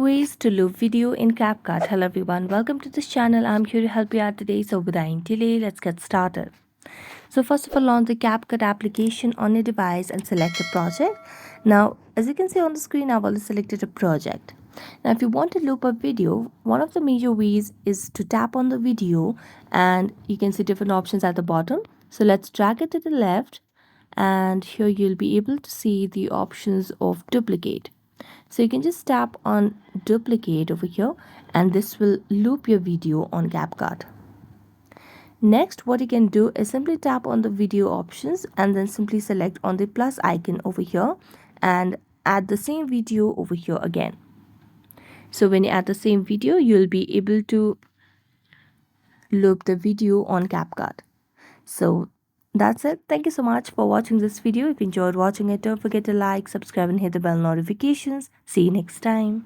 ways to loop video in CapCut. Hello everyone, welcome to this channel. I'm here to help you out today. So without any delay, let's get started. So first of all, launch the CapCut application on your device and select a project. Now, as you can see on the screen, I've already selected a project. Now, if you want to loop a video, one of the major ways is to tap on the video and you can see different options at the bottom. So let's drag it to the left and here you'll be able to see the options of duplicate. So you can just tap on duplicate over here and this will loop your video on CapCut. Next, what you can do is simply tap on the video options and then simply select on the plus icon over here and add the same video over here again. So when you add the same video, you'll be able to loop the video on CapCut. So that's it. Thank you so much for watching this video. If you enjoyed watching it, don't forget to like, subscribe and hit the bell notifications. See you next time.